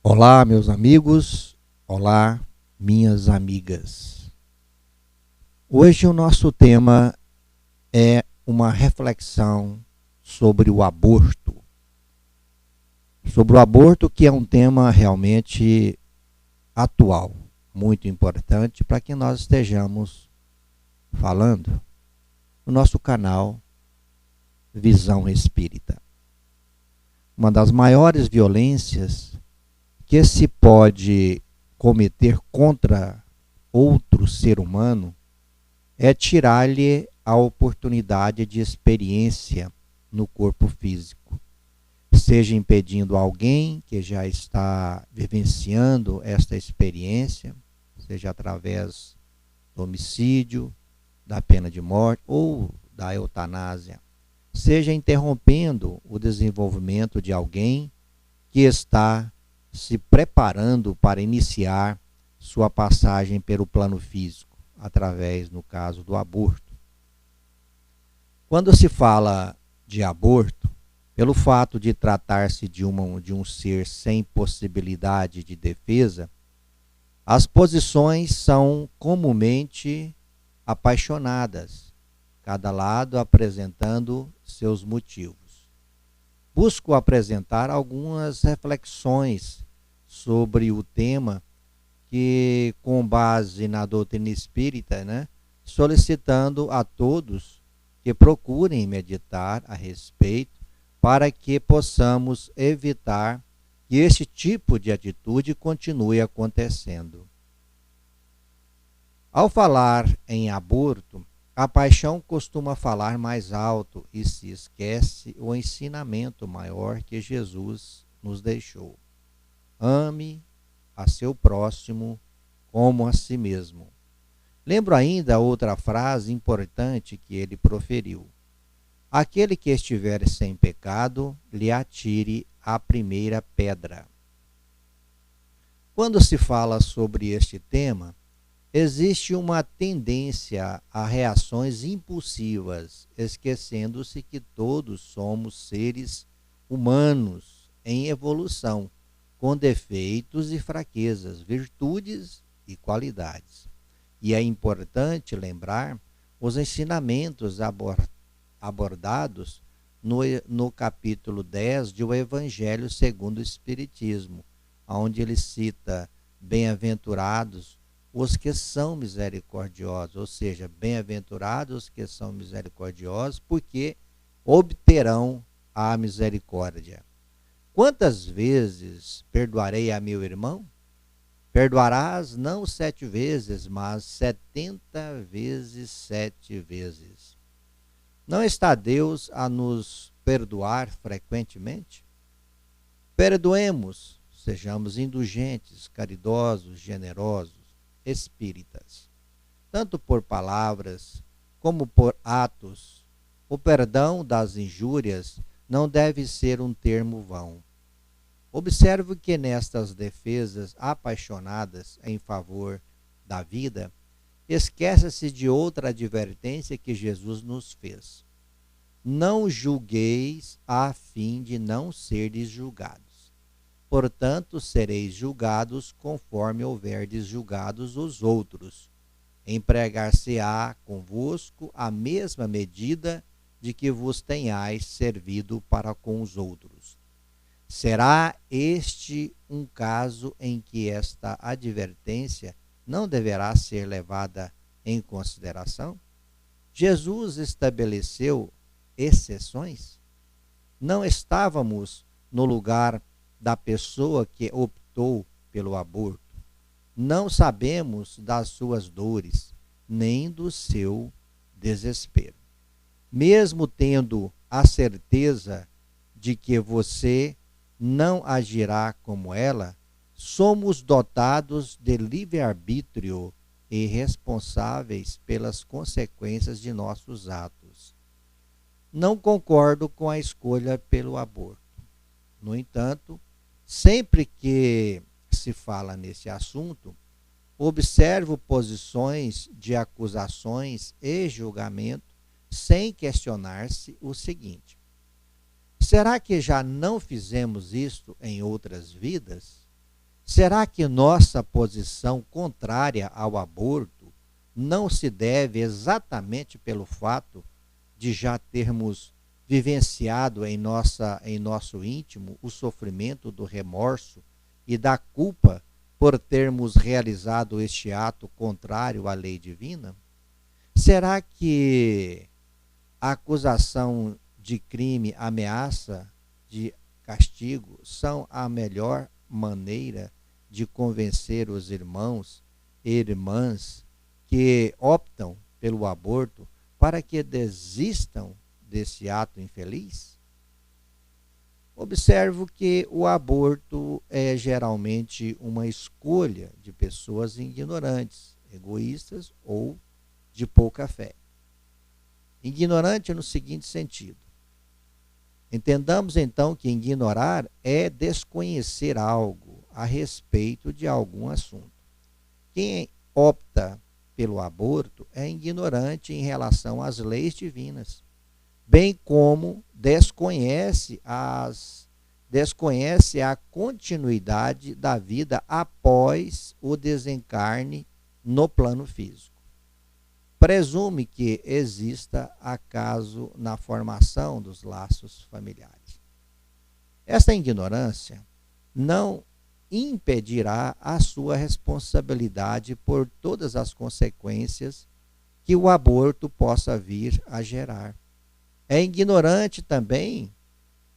Olá, meus amigos. Olá, minhas amigas. Hoje o nosso tema é uma reflexão sobre o aborto. Sobre o aborto, que é um tema realmente atual, muito importante para que nós estejamos falando no nosso canal Visão Espírita. Uma das maiores violências que se pode cometer contra outro ser humano é tirar-lhe a oportunidade de experiência no corpo físico, seja impedindo alguém que já está vivenciando esta experiência, seja através do homicídio, da pena de morte ou da eutanásia, seja interrompendo o desenvolvimento de alguém que está se preparando para iniciar sua passagem pelo plano físico, através, no caso, do aborto. Quando se fala de aborto, pelo fato de tratar-se de um ser sem possibilidade de defesa, as posições são comumente apaixonadas, cada lado apresentando seus motivos. Busco apresentar algumas reflexões sobre o tema que, com base na doutrina espírita, solicitando a todos que procurem meditar a respeito para que possamos evitar que este tipo de atitude continue acontecendo. Ao falar em aborto, a paixão costuma falar mais alto e se esquece o ensinamento maior que Jesus nos deixou. Ame a seu próximo como a si mesmo. Lembro ainda outra frase importante que ele proferiu. Aquele que estiver sem pecado, lhe atire a primeira pedra. Quando se fala sobre este tema, existe uma tendência a reações impulsivas, esquecendo-se que todos somos seres humanos em evolução, com defeitos e fraquezas, virtudes e qualidades. E é importante lembrar os ensinamentos abordados no capítulo 10 de O Evangelho segundo o Espiritismo, onde ele cita: bem-aventurados os que são misericordiosos, ou seja, bem-aventurados os que são misericordiosos, porque obterão a misericórdia. Quantas vezes perdoarei a meu irmão? Perdoarás não 7 vezes, mas 70 vezes 7 vezes. Não está Deus a nos perdoar frequentemente? Perdoemos, sejamos indulgentes, caridosos, generosos, espíritas, tanto por palavras como por atos. O perdão das injúrias não deve ser um termo vão. Observo que nestas defesas apaixonadas em favor da vida, esquece-se de outra advertência que Jesus nos fez. Não julgueis a fim de não serdes julgados. Portanto, sereis julgados conforme houverdes julgados os outros. Empregar-se-á convosco a mesma medida de que vos tenhais servido para com os outros. Será este um caso em que esta advertência não deverá ser levada em consideração? Jesus estabeleceu exceções? Não estávamos no lugar da pessoa que optou pelo aborto. Não sabemos das suas dores, nem do seu desespero. Mesmo tendo a certeza de que você não agirá como ela, somos dotados de livre-arbítrio e responsáveis pelas consequências de nossos atos. Não concordo com a escolha pelo aborto. No entanto, sempre que se fala nesse assunto, observo posições de acusações e julgamento sem questionar-se o seguinte: será que já não fizemos isto em outras vidas? Será que nossa posição contrária ao aborto não se deve exatamente pelo fato de já termos vivenciado em nosso íntimo o sofrimento do remorso e da culpa por termos realizado este ato contrário à lei divina? Será que a acusação de crime, ameaça de castigo são a melhor maneira de convencer os irmãos e irmãs que optam pelo aborto para que desistam desse ato infeliz? Observo que o aborto é geralmente uma escolha de pessoas ignorantes, egoístas ou de pouca fé. Ignorante no seguinte sentido: entendamos então que ignorar é desconhecer algo a respeito de algum assunto. Quem opta pelo aborto é ignorante em relação às leis divinas, bem como desconhece a continuidade da vida após o desencarne no plano físico. Presume que exista acaso na formação dos laços familiares. Esta ignorância não impedirá a sua responsabilidade por todas as consequências que o aborto possa vir a gerar. É ignorante também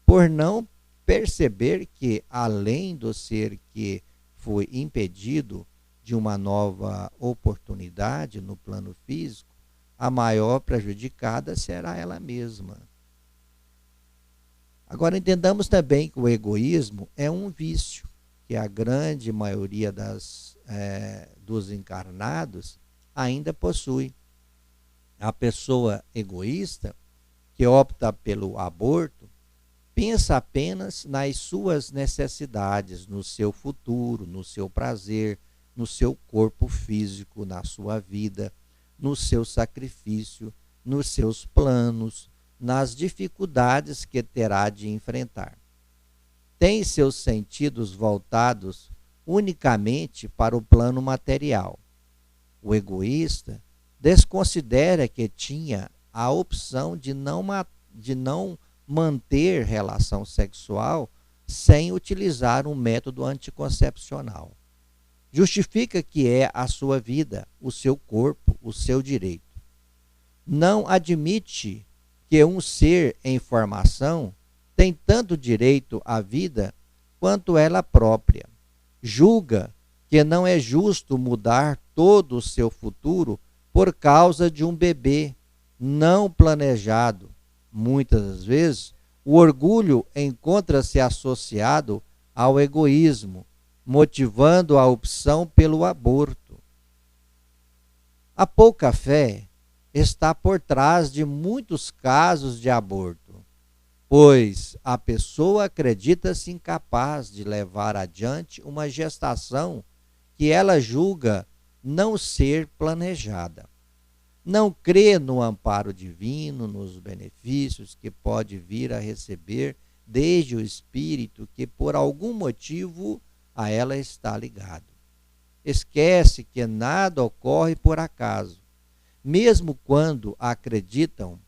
por não perceber que, além do ser que foi impedido de uma nova oportunidade no plano físico, a maior prejudicada será ela mesma. Agora, entendamos também que o egoísmo é um vício que a grande maioria dos encarnados ainda possui. A pessoa egoísta que opta pelo aborto pensa apenas nas suas necessidades, no seu futuro, no seu prazer, no seu corpo físico, na sua vida, no seu sacrifício, nos seus planos, nas dificuldades que terá de enfrentar. Tem seus sentidos voltados unicamente para o plano material. O egoísta desconsidera que tinha a opção de não manter relação sexual sem utilizar um método anticoncepcional. Justifica que é a sua vida, o seu corpo, o seu direito. Não admite que um ser em formação tem tanto direito à vida quanto ela própria. Julga que não é justo mudar todo o seu futuro por causa de um bebê não planejado. Muitas vezes, o orgulho encontra-se associado ao egoísmo, motivando a opção pelo aborto. A pouca fé está por trás de muitos casos de aborto, pois a pessoa acredita-se incapaz de levar adiante uma gestação que ela julga não ser planejada. Não crê no amparo divino, nos benefícios que pode vir a receber desde o espírito que por algum motivo a ela está ligado. Esquece que nada ocorre por acaso. Mesmo quando acreditam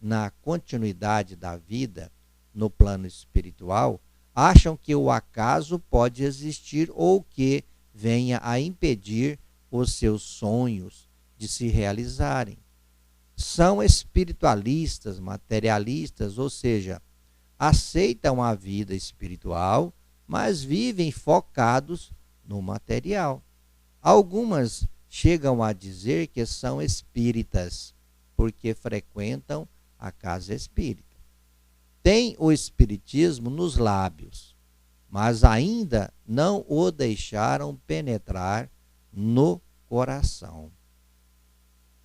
na continuidade da vida no plano espiritual, acham que o acaso pode existir ou que venha a impedir os seus sonhos de se realizarem. São espiritualistas, materialistas, ou seja, aceitam a vida espiritual, mas vivem focados no material. Algumas chegam a dizer que são espíritas, porque frequentam a casa espírita. Têm o espiritismo nos lábios, mas ainda não o deixaram penetrar no coração.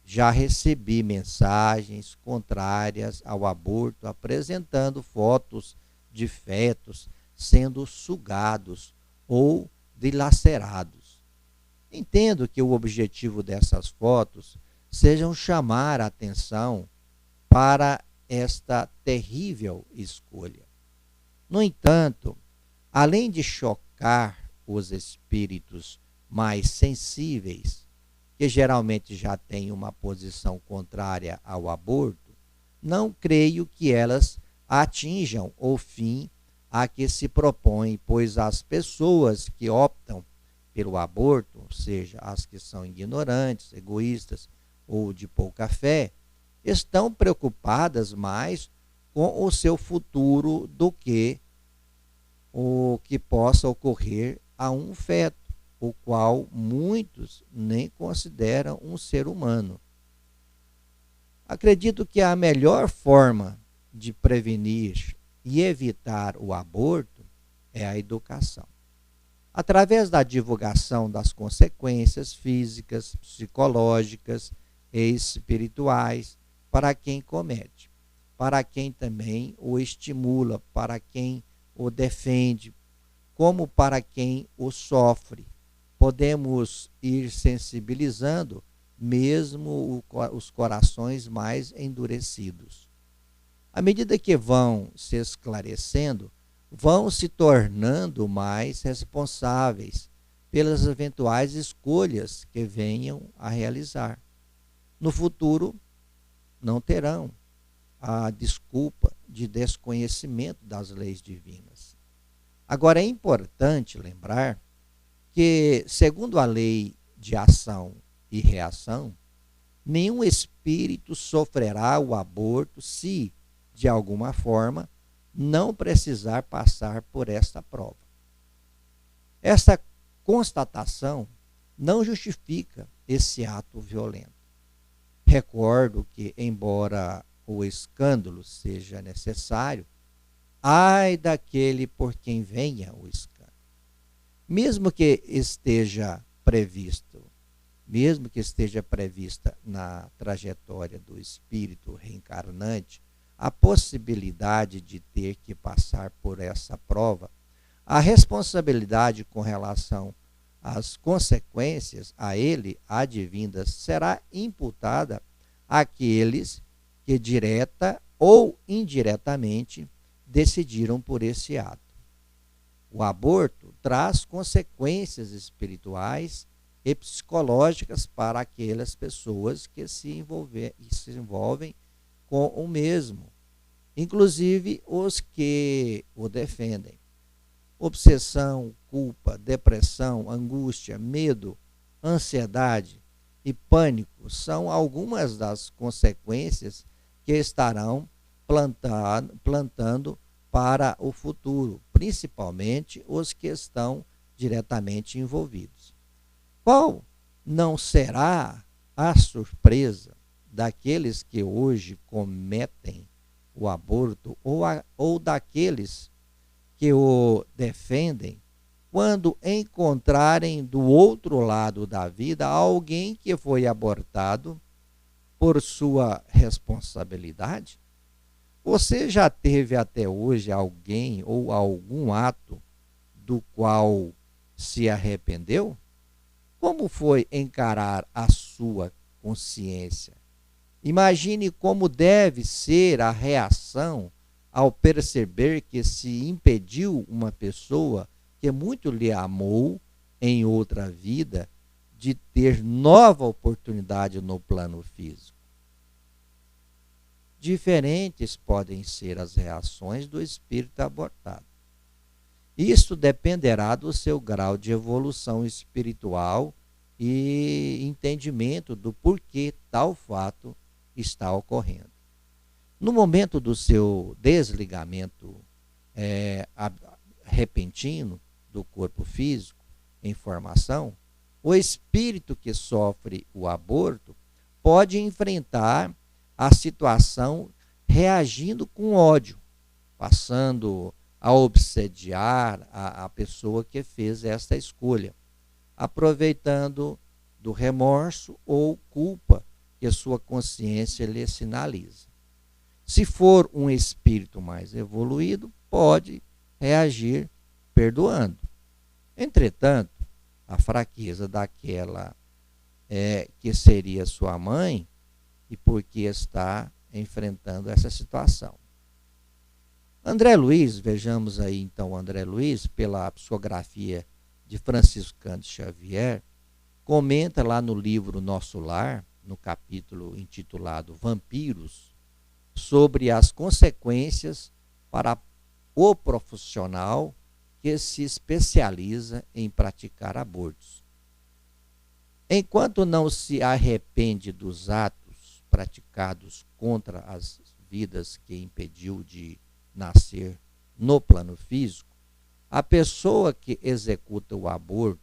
Já recebi mensagens contrárias ao aborto, apresentando fotos de fetos sendo sugados ou dilacerados. Entendo que o objetivo dessas fotos seja chamar a atenção para esta terrível escolha. No entanto, além de chocar os espíritos mais sensíveis, que geralmente já têm uma posição contrária ao aborto, não creio que elas atinjam o fim a que se propõe, pois as pessoas que optam pelo aborto, seja as que são ignorantes, egoístas ou de pouca fé, estão preocupadas mais com o seu futuro do que o que possa ocorrer a um feto, o qual muitos nem consideram um ser humano. Acredito que a melhor forma de prevenir e evitar o aborto é a educação. Através da divulgação das consequências físicas, psicológicas e espirituais para quem comete, para quem também o estimula, para quem o defende, como para quem o sofre. Podemos ir sensibilizando mesmo os corações mais endurecidos. À medida que vão se esclarecendo, vão se tornando mais responsáveis pelas eventuais escolhas que venham a realizar. No futuro, não terão a desculpa de desconhecimento das leis divinas. Agora, é importante lembrar que, segundo a lei de ação e reação, nenhum espírito sofrerá o aborto se, de alguma forma, não precisar passar por esta prova. Esta constatação não justifica esse ato violento. Recordo que, embora o escândalo seja necessário, ai daquele por quem venha o escândalo. Mesmo que esteja prevista na trajetória do espírito reencarnante a possibilidade de ter que passar por essa prova, a responsabilidade com relação às consequências a ele advindas será imputada àqueles que direta ou indiretamente decidiram por esse ato. O aborto traz consequências espirituais e psicológicas para aquelas pessoas que se envolvem com o mesmo, inclusive os que o defendem. Obsessão, culpa, depressão, angústia, medo, ansiedade e pânico são algumas das consequências que estarão plantando para o futuro, principalmente os que estão diretamente envolvidos. Qual não será a surpresa daqueles que hoje cometem o aborto ou daqueles que o defendem quando encontrarem do outro lado da vida alguém que foi abortado por sua responsabilidade? Você já teve até hoje alguém ou algum ato do qual se arrependeu? Como foi encarar a sua consciência? Imagine como deve ser a reação ao perceber que se impediu uma pessoa que muito lhe amou em outra vida de ter nova oportunidade no plano físico. Diferentes podem ser as reações do espírito abortado. Isto dependerá do seu grau de evolução espiritual e entendimento do porquê tal fato está ocorrendo. No momento do seu desligamento repentino do corpo físico em formação, o espírito que sofre o aborto pode enfrentar a situação reagindo com ódio, passando a obsediar a pessoa que fez esta escolha, aproveitando do remorso ou culpa que sua consciência lhe sinaliza. Se for um espírito mais evoluído, pode reagir perdoando. Entretanto, a fraqueza daquela que seria sua mãe, e porque está enfrentando essa situação. André Luiz, vejamos aí então André Luiz, pela psicografia de Francisco Cândido Xavier, comenta lá no livro Nosso Lar, no capítulo intitulado Vampiros, sobre as consequências para o profissional que se especializa em praticar abortos. Enquanto não se arrepende dos atos praticados contra as vidas que impediu de nascer no plano físico, a pessoa que executa o aborto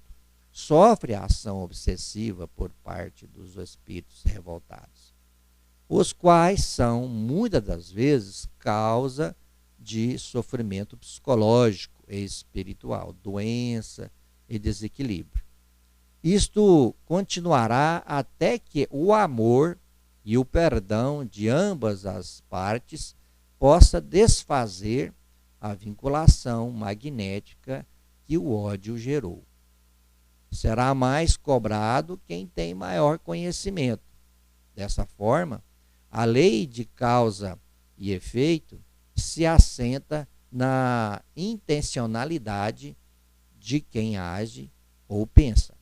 sofre a ação obsessiva por parte dos espíritos revoltados, os quais são, muitas das vezes, causa de sofrimento psicológico e espiritual, doença e desequilíbrio. Isto continuará até que o amor e o perdão de ambas as partes possa desfazer a vinculação magnética que o ódio gerou. Será mais cobrado quem tem maior conhecimento. Dessa forma, a lei de causa e efeito se assenta na intencionalidade de quem age ou pensa.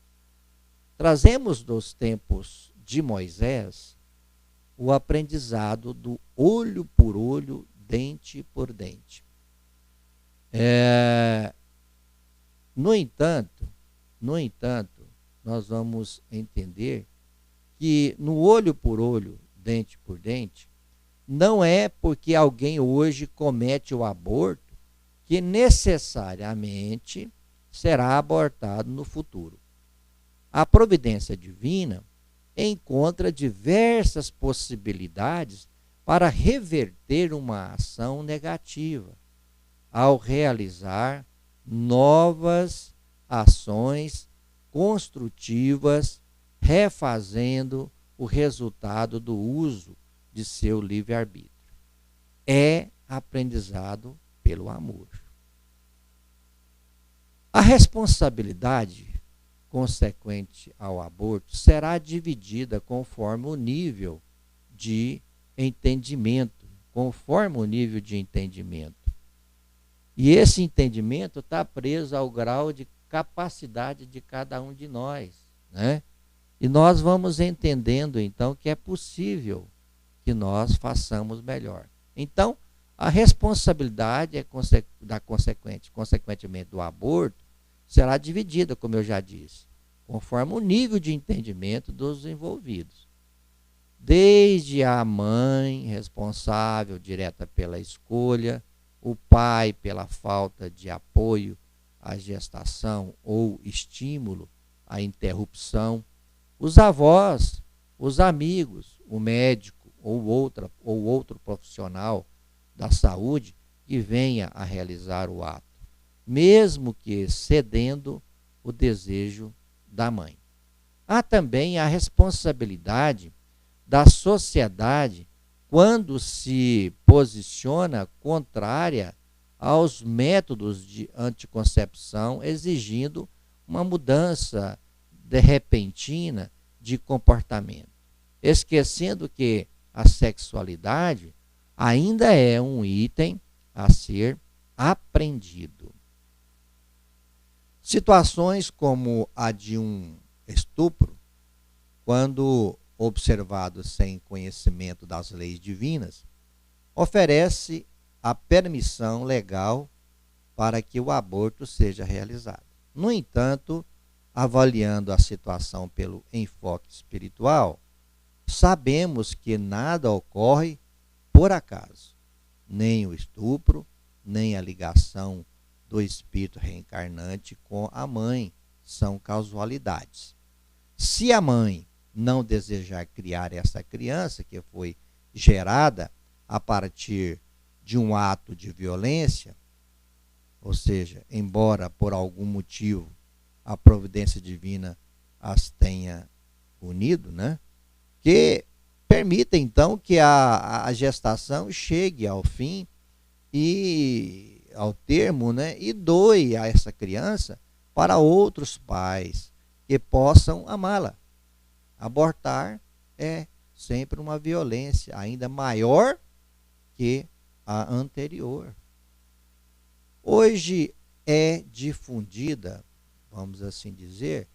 Trazemos dos tempos de Moisés o aprendizado do olho por olho, dente por dente. No entanto, nós vamos entender que no olho por olho, dente por dente, não é porque alguém hoje comete o aborto que necessariamente será abortado no futuro. A providência divina encontra diversas possibilidades para reverter uma ação negativa, ao realizar novas ações construtivas, refazendo o resultado do uso de seu livre-arbítrio. É aprendizado pelo amor. A responsabilidade consequente ao aborto será dividida conforme o nível de entendimento, E esse entendimento está preso ao grau de capacidade de cada um de nós, né? E nós vamos entendendo, então, que é possível que nós façamos melhor. Então, a responsabilidade consequentemente do aborto será dividida, como eu já disse, conforme o nível de entendimento dos envolvidos. Desde a mãe, responsável direta pela escolha, o pai pela falta de apoio à gestação ou estímulo à interrupção, os avós, os amigos, o médico ou outro profissional da saúde que venha a realizar o ato, mesmo que cedendo o desejo da mãe. Há também a responsabilidade da sociedade quando se posiciona contrária aos métodos de anticoncepção, exigindo uma mudança repentina de comportamento, esquecendo que a sexualidade ainda é um item a ser aprendido. Situações como a de um estupro, quando observado sem conhecimento das leis divinas, oferece a permissão legal para que o aborto seja realizado. No entanto, avaliando a situação pelo enfoque espiritual, sabemos que nada ocorre por acaso. Nem o estupro, nem a ligação do espírito reencarnante com a mãe são casualidades. Se a mãe não desejar criar essa criança que foi gerada a partir de um ato de violência, ou seja, embora por algum motivo a providência divina as tenha unido, né? Que permita então que a gestação chegue ao fim e ao termo, né? E doe a essa criança para outros pais que possam amá-la. Abortar é sempre uma violência ainda maior que a anterior. Hoje é difundida vamos assim dizer,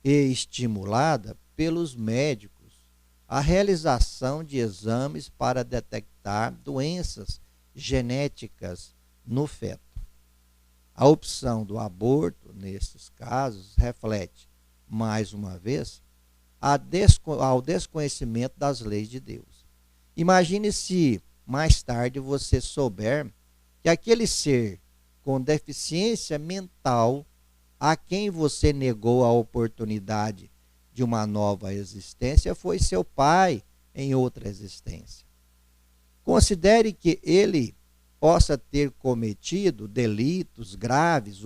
e estimulada pelos médicos a realização de exames para detectar doenças genéticas no feto. A opção do aborto, nesses casos, reflete, mais uma vez, ao desconhecimento das leis de Deus. Imagine se mais tarde você souber que aquele ser com deficiência mental a quem você negou a oportunidade de uma nova existência foi seu pai em outra existência. Considere que ele possa ter cometido delitos graves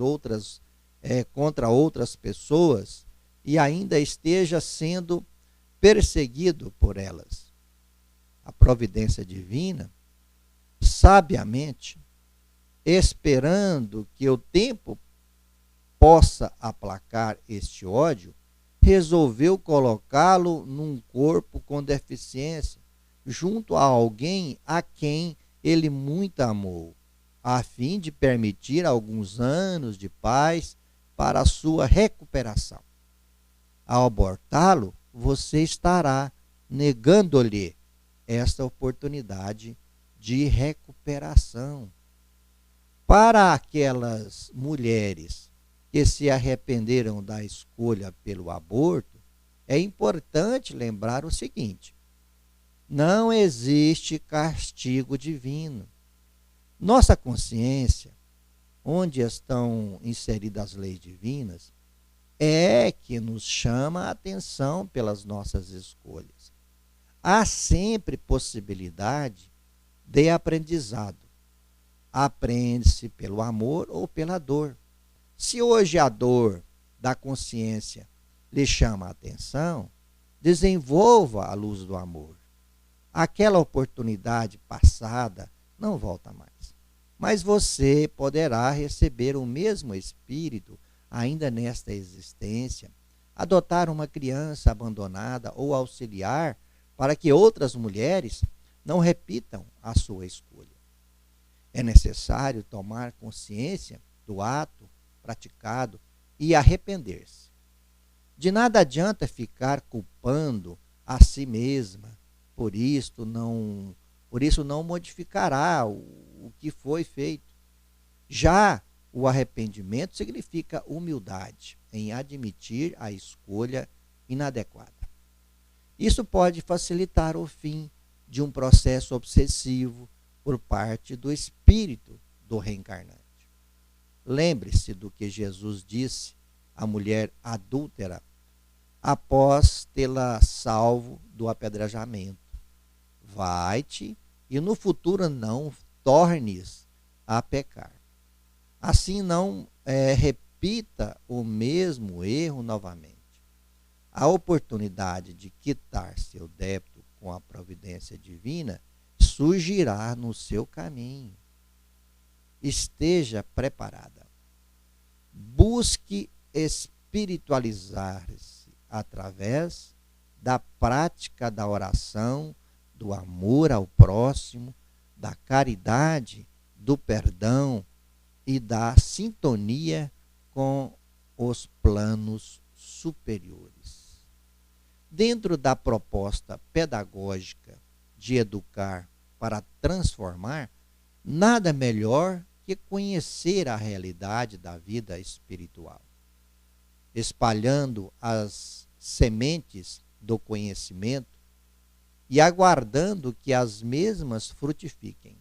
contra outras pessoas e ainda esteja sendo perseguido por elas. A providência divina, sabiamente, esperando que o tempo possa aplacar este ódio, resolveu colocá-lo num corpo com deficiência, junto a alguém a quem ele muito amou, a fim de permitir alguns anos de paz para a sua recuperação. Ao abortá-lo, você estará negando-lhe esta oportunidade de recuperação. Para aquelas mulheres que se arrependeram da escolha pelo aborto, é importante lembrar o seguinte: não existe castigo divino. Nossa consciência, onde estão inseridas as leis divinas, é que nos chama a atenção pelas nossas escolhas. Há sempre possibilidade de aprendizado. Aprende-se pelo amor ou pela dor. Se hoje a dor da consciência lhe chama a atenção, desenvolva a luz do amor. Aquela oportunidade passada não volta mais. Mas você poderá receber o mesmo espírito ainda nesta existência, adotar uma criança abandonada ou auxiliar para que outras mulheres não repitam a sua escolha. É necessário tomar consciência do ato praticado e arrepender-se. De nada adianta ficar culpando a si mesma, por isso não modificará o que foi feito. Já o arrependimento significa humildade em admitir a escolha inadequada. Isso pode facilitar o fim de um processo obsessivo por parte do espírito do reencarnante. Lembre-se do que Jesus disse à mulher adúltera após tê-la salvo do apedrejamento: vai-te e no futuro não tornes a pecar. Assim não repita o mesmo erro novamente. A oportunidade de quitar seu débito com a providência divina surgirá no seu caminho. Esteja preparada. Busque espiritualizar-se através da prática da oração, do amor ao próximo, da caridade, do perdão e da sintonia com os planos superiores. Dentro da proposta pedagógica de educar para transformar, nada melhor que conhecer a realidade da vida espiritual, espalhando as sementes do conhecimento e aguardando que as mesmas frutifiquem.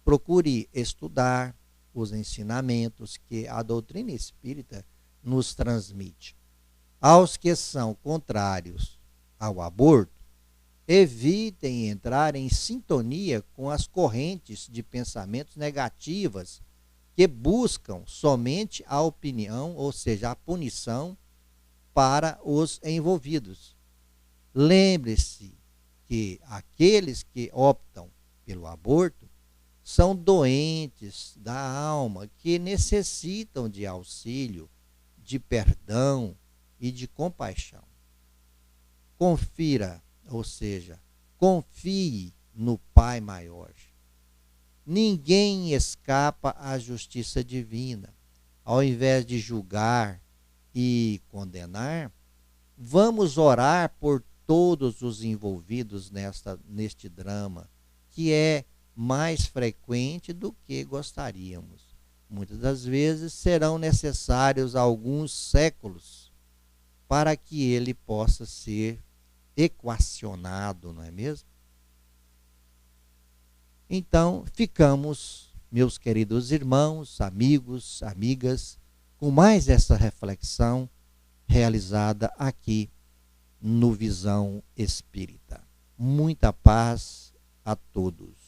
Procure estudar os ensinamentos que a doutrina espírita nos transmite. Aos que são contrários ao aborto, evitem entrar em sintonia com as correntes de pensamentos negativas que buscam somente a opinião, ou seja, a punição para os envolvidos. Lembre-se que aqueles que optam pelo aborto são doentes da alma que necessitam de auxílio, de perdão e de compaixão. Confira, ou seja, confie no Pai Maior. Ninguém escapa à justiça divina. ao invés de julgar e condenar, vamos orar por todos os envolvidos neste drama, que é mais frequente do que gostaríamos. Muitas das vezes serão necessários alguns séculos para que ele possa ser equacionado, não é mesmo? Então, ficamos, meus queridos irmãos, amigos, amigas, com mais essa reflexão realizada aqui no Visão Espírita. Muita paz a todos.